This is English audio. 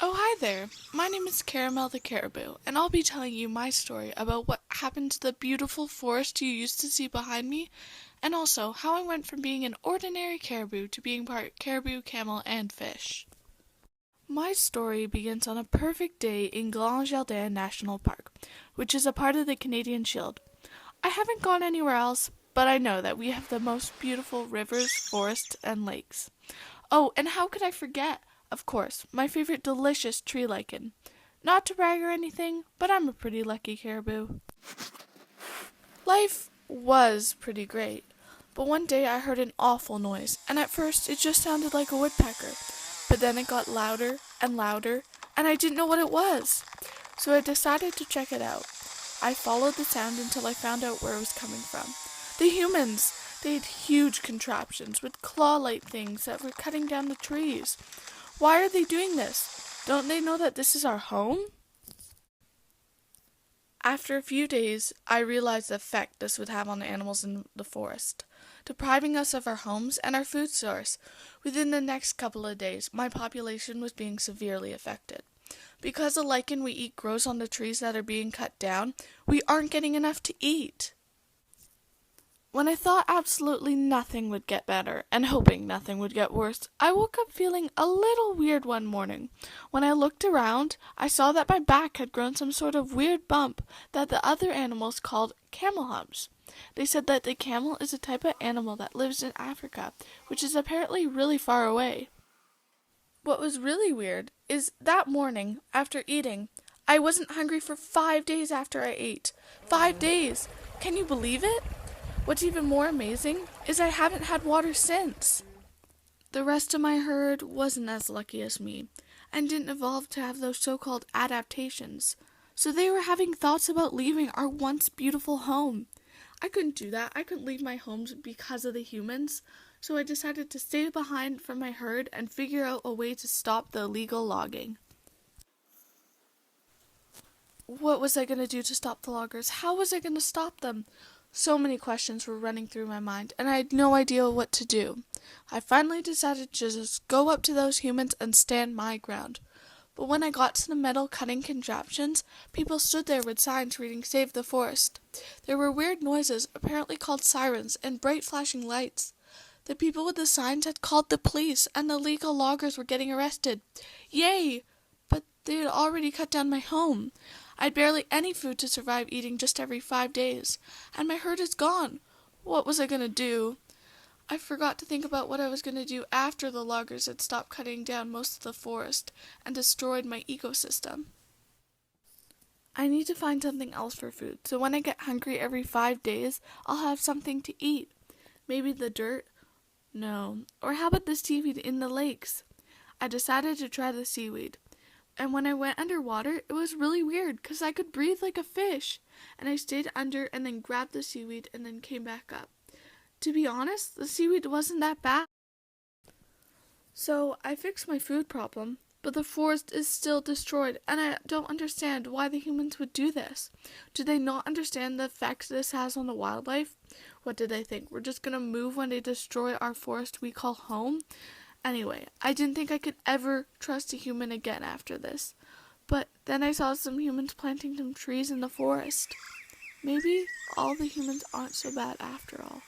Oh, hi there. My name is Caramel the Caribou, and I'll be telling you my story about what happened to the beautiful forest you used to see behind me, and also how I went from being an ordinary caribou to being part caribou, camel, and fish. My story begins on a perfect day in Grand Jardin National Park, which is a part of the Canadian Shield. I haven't gone anywhere else, but I know that we have the most beautiful rivers, forests, and lakes. Oh, and how could I forget? Of course, my favorite delicious tree lichen. Not to brag or anything, but I'm a pretty lucky caribou. Life was pretty great, but one day I heard an awful noise, and at first it just sounded like a woodpecker, but then it got louder and louder, and I didn't know what it was. So I decided to check it out. I followed the sound until I found out where it was coming from. The humans! They had huge contraptions with claw-like things that were cutting down the trees. Why are they doing this? Don't they know that this is our home? After a few days, I realized the effect this would have on the animals in the forest, depriving us of our homes and our food source. Within the next couple of days, my population was being severely affected. Because the lichen we eat grows on the trees that are being cut down, we aren't getting enough to eat. When I thought absolutely nothing would get better, and hoping nothing would get worse, I woke up feeling a little weird one morning. When I looked around, I saw that my back had grown some sort of weird bump that the other animals called camel humps. They said that the camel is a type of animal that lives in Africa, which is apparently really far away. What was really weird is that morning, after eating, I wasn't hungry for 5 days after I ate. 5 days! Can you believe it? What's even more amazing is I haven't had water since. The rest of my herd wasn't as lucky as me, and didn't evolve to have those so-called adaptations. So they were having thoughts about leaving our once beautiful home. I couldn't do that. I couldn't leave my homes because of the humans. So I decided to stay behind from my herd and figure out a way to stop the illegal logging. What was I going to do to stop the loggers? How was I going to stop them? So many questions were running through my mind, and I had no idea what to do. I finally decided to just go up to those humans and stand my ground. But when I got to the metal cutting contraptions, people stood there with signs reading "Save the Forest." There were weird noises, apparently called sirens, and bright flashing lights. The people with the signs had called the police, and the illegal loggers were getting arrested. Yay! But they had already cut down my home. I had barely any food to survive eating just every 5 days, and my herd is gone. What was I going to do? I forgot to think about what I was going to do after the loggers had stopped cutting down most of the forest and destroyed my ecosystem. I need to find something else for food, so when I get hungry every 5 days, I'll have something to eat. Maybe the dirt? No. Or how about the seaweed in the lakes? I decided to try the seaweed. And when I went underwater, it was really weird because I could breathe like a fish. And I stayed under and then grabbed the seaweed and then came back up. To be honest, the seaweed wasn't that bad. So I fixed my food problem, but the forest is still destroyed, and I don't understand why the humans would do this. Do they not understand the effects this has on the wildlife? What did they think? We're just going to move when they destroy our forest we call home? Anyway, I didn't think I could ever trust a human again after this. But then I saw some humans planting some trees in the forest. Maybe all the humans aren't so bad after all.